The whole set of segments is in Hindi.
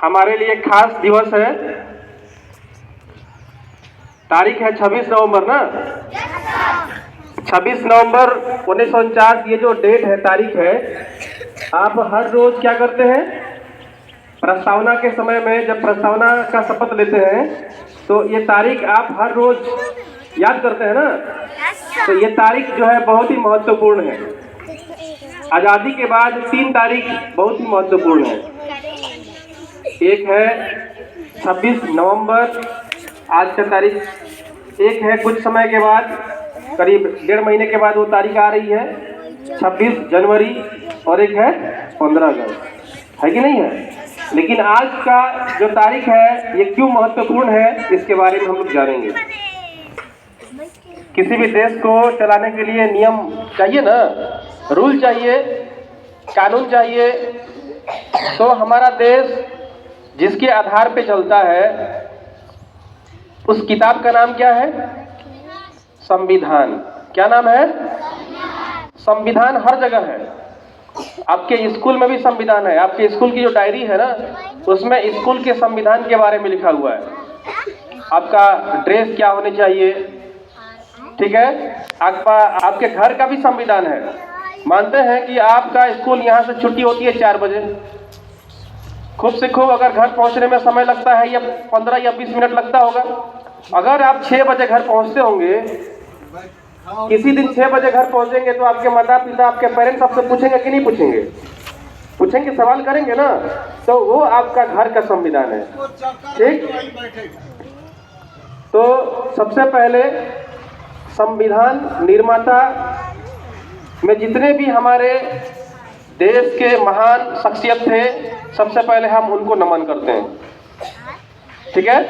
हमारे लिए खास दिवस है। तारीख है 26 नवंबर ना। 26 नवंबर 1949 ये जो डेट है, तारीख है, आप हर रोज क्या करते हैं? प्रस्तावना के समय में जब प्रस्तावना का शपथ लेते हैं तो ये तारीख आप हर रोज याद करते हैं ना। तो ये तारीख जो है बहुत ही महत्वपूर्ण है। आज़ादी के बाद 3 तारीख बहुत ही महत्वपूर्ण है। एक है 26 नवंबर, आज का तारीख। एक है कुछ समय के बाद, करीब 1.5 महीने के बाद वो तारीख आ रही है 26 जनवरी, और एक है 15 अगस्त, है कि नहीं है? लेकिन आज का जो तारीख है ये क्यों महत्वपूर्ण है, इसके बारे में हम लोग जानेंगे। किसी भी देश को चलाने के लिए नियम चाहिए ना, रूल चाहिए, कानून चाहिए। तो हमारा देश जिसके आधार पे चलता है उस किताब का नाम क्या है? संविधान। क्या नाम है? संविधान हर जगह है। आपके स्कूल में भी संविधान है। आपके स्कूल की जो डायरी है ना, उसमें स्कूल के संविधान के बारे में लिखा हुआ है। आपका ड्रेस क्या होने चाहिए, ठीक है? आपके घर का भी संविधान है। मानते हैं कि आपका स्कूल यहाँ से छुट्टी होती है 4 बजे। खूब से खूब अगर घर पहुँचने में समय लगता है या 15 या 20 मिनट लगता होगा। अगर आप 6 बजे घर पहुँचते होंगे, किसी दिन 6 बजे घर पहुँचेंगे तो आपके माता पिता, आपके पेरेंट्स आपसे पूछेंगे कि नहीं पूछेंगे? पूछेंगे, सवाल करेंगे ना। तो वो आपका घर का संविधान है, ठीक? तो सबसे पहले संविधान निर्माता में जितने भी हमारे देश के महान शख्सियत थे, सबसे पहले हम उनको नमन करते हैं, ठीक है?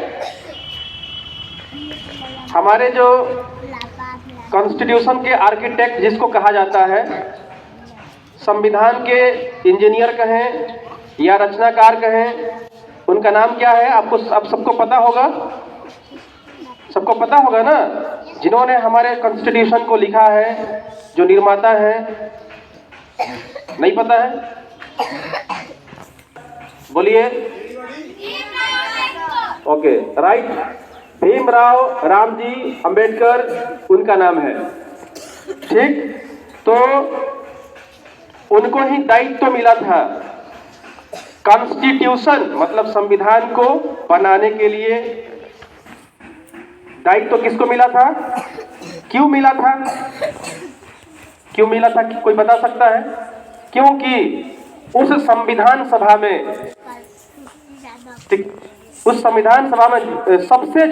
हमारे जो कॉन्स्टिट्यूशन के आर्किटेक्ट जिसको कहा जाता है, संविधान के इंजीनियर कहें या रचनाकार कहें, उनका नाम क्या है? आपको सबको पता होगा, सबको पता होगा ना। जिन्होंने हमारे कॉन्स्टिट्यूशन को लिखा है, जो निर्माता है, नहीं पता है? बोलिए। Okay, right. भीमराव रामजी अंबेडकर उनका नाम है, ठीक? तो उनको ही दायित्व मिला था कॉन्स्टिट्यूशन मतलब संविधान को बनाने के लिए। दायित्व किसको मिला था? क्यों मिला था? क्यों मिला था, कोई बता सकता है? क्योंकि उस संविधान सभा में, उस संविधान सभा में सबसे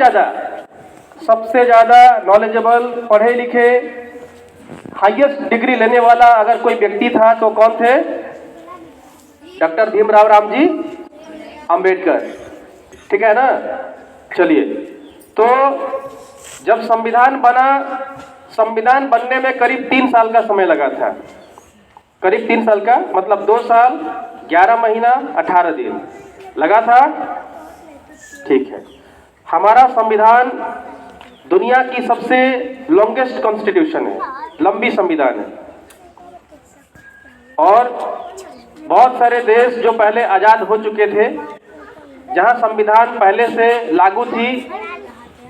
ज्यादा नॉलेजेबल, पढ़े लिखे, हाईएस्ट डिग्री लेने वाला अगर कोई व्यक्ति था तो कौन थे? डॉक्टर भीमराव रामजी अंबेडकर, ठीक है ना? चलिए, तो जब संविधान बना, संविधान बनने में करीब 3 साल का समय लगा था। करीब 3 साल का मतलब 2 साल 11 महीना 18 दिन लगा था, ठीक है? हमारा संविधान दुनिया की सबसे लॉन्गेस्ट कॉन्स्टिट्यूशन है, लंबी संविधान है। और बहुत सारे देश जो पहले आज़ाद हो चुके थे, जहां संविधान पहले से लागू थी,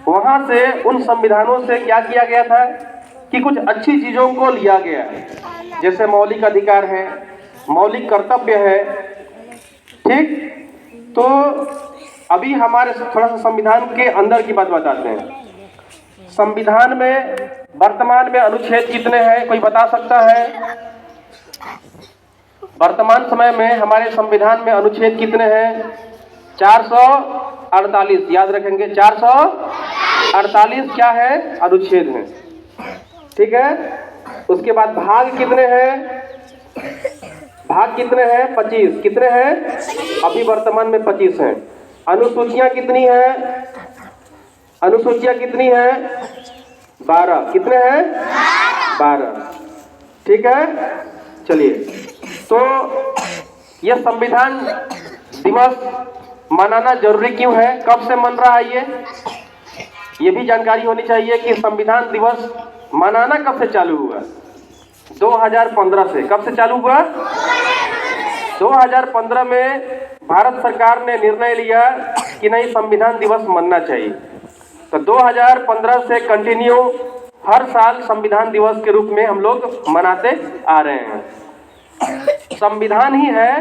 वहां से उन संविधानों से क्या किया गया था कि कुछ अच्छी चीज़ों को लिया गया, जैसे मौलिक अधिकार है, मौलिक कर्तव्य है, ठीक? तो अभी हमारे थोड़ा सा संविधान के अंदर की बात बताते हैं। संविधान में वर्तमान में अनुच्छेद कितने हैं, कोई बता सकता है? वर्तमान समय में हमारे संविधान में अनुच्छेद कितने हैं? 448, याद रखेंगे, 448 क्या है? अनुच्छेद है, ठीक है? उसके बाद भाग कितने हैं? भाग कितने हैं? 25। कितने हैं? अभी वर्तमान में 25 हैं। अनुसूचियां कितनी हैं? अनुसूचियां कितनी हैं? 12। कितने हैं? 12, ठीक है? चलिए, तो यह संविधान दिवस मनाना जरूरी क्यों है? कब से मन रहा है ये भी जानकारी होनी चाहिए कि संविधान दिवस मनाना कब से चालू हुआ? 2015 से। कब से चालू हुआ? 2015 में भारत सरकार ने निर्णय लिया कि नहीं, संविधान दिवस मनना चाहिए। तो 2015 से कंटिन्यू हर साल संविधान दिवस के रूप में हम लोग मनाते आ रहे हैं। संविधान ही है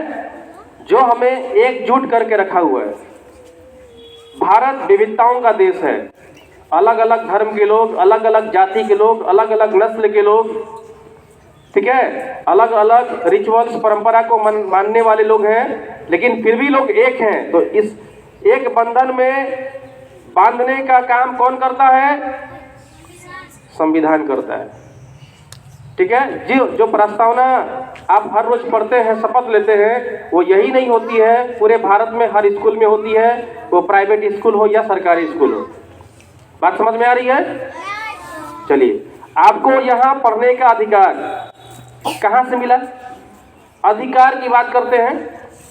जो हमें एकजुट करके रखा हुआ है। भारत विविधताओं का देश है। अलग अलग धर्म के लोग, अलग अलग जाति के लोग, अलग अलग नस्ल के लोग, ठीक है, अलग अलग रिचुअल्स परंपरा को मानने वाले लोग हैं, लेकिन फिर भी लोग एक हैं। तो इस एक बंधन में बांधने का काम कौन करता है? संविधान करता है। ठीक है जी। जो प्रस्तावना आप हर रोज पढ़ते हैं, शपथ लेते हैं, वो यही नहीं होती है, पूरे भारत में हर स्कूल में होती है, वो प्राइवेट स्कूल हो या सरकारी स्कूल हो। बात समझ में आ रही है? चलिए, आपको यहाँ पढ़ने का अधिकार कहाँ से मिला? अधिकार की बात करते हैं,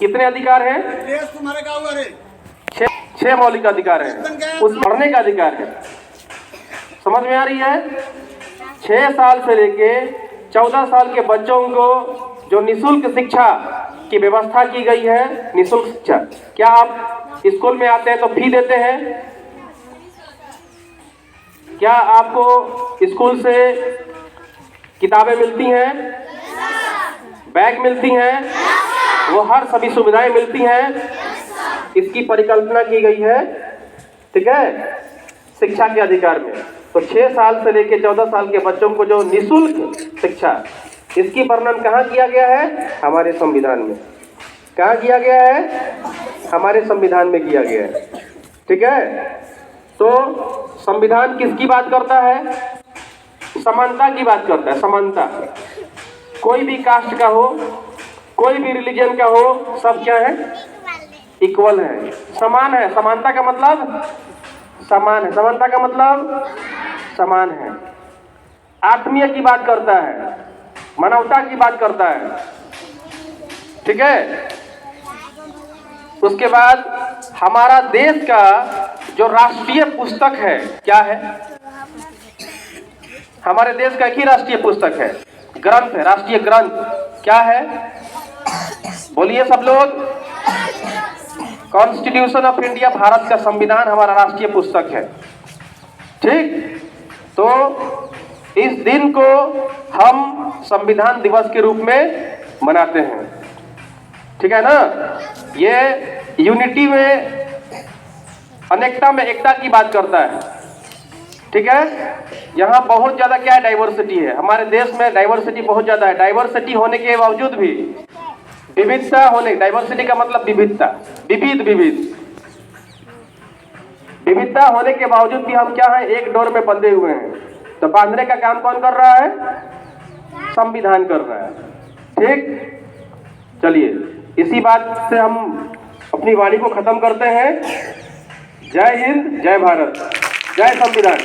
कितने अधिकार हैं? 6 मौलिक अधिकार हैं। उस पढ़ने का अधिकार है। समझ में आ रही है? 6 साल से लेके 14 साल के बच्चों को जो निःशुल्क शिक्षा की व्यवस्था की गई है, निःशुल्क शिक्षा। क्या आप स्कूल में आते हैं तो फी देते हैं? क्या आपको स्कूल से किताबें मिलती हैं, बैग मिलती हैं, वो हर सभी सुविधाएं मिलती हैं? इसकी परिकल्पना की गई है, ठीक है, शिक्षा के अधिकार में। तो 6 साल से लेकर 14 साल के बच्चों को जो निःशुल्क शिक्षा, इसकी वर्णन कहाँ किया गया है? हमारे संविधान में। कहाँ किया गया है? हमारे संविधान में किया गया है। ठीक है। तो संविधान किसकी बात करता है? समानता की बात करता है। समानता, कोई भी कास्ट का हो, कोई भी रिलीजन का हो, सब क्या है? इक्वल है, समान है। समानता का मतलब समान है। समानता का मतलब समान है। आत्मीय की बात करता है, मानवता की बात करता है। ठीक है। उसके बाद हमारा देश का जो राष्ट्रीय पुस्तक है, क्या है? हमारे देश का एक ही राष्ट्रीय पुस्तक है, ग्रंथ है, राष्ट्रीय ग्रंथ। क्या है? बोलिए सब लोग। कॉन्स्टिट्यूशन ऑफ इंडिया, भारत का संविधान हमारा राष्ट्रीय पुस्तक है। ठीक। तो इस दिन को हम संविधान दिवस के रूप में मनाते हैं। ठीक है ना। ये यूनिटी में, अनेकता में एकता की बात करता है। ठीक है। यहाँ बहुत ज्यादा क्या है? डाइवर्सिटी है। हमारे देश में डाइवर्सिटी बहुत ज्यादा है। डाइवर्सिटी होने के बावजूद भी विविधता होने, डाइवर्सिटी का मतलब विविधता, विविधता होने के बावजूद भी हम क्या है? एक डोर में बंधे हुए हैं। तो बांधने का काम कौन कर रहा है? संविधान कर रहा है। ठीक। चलिए, इसी बात से हम अपनी वाणी को खत्म करते हैं। जय हिंद, जय भारत, जय संविधान।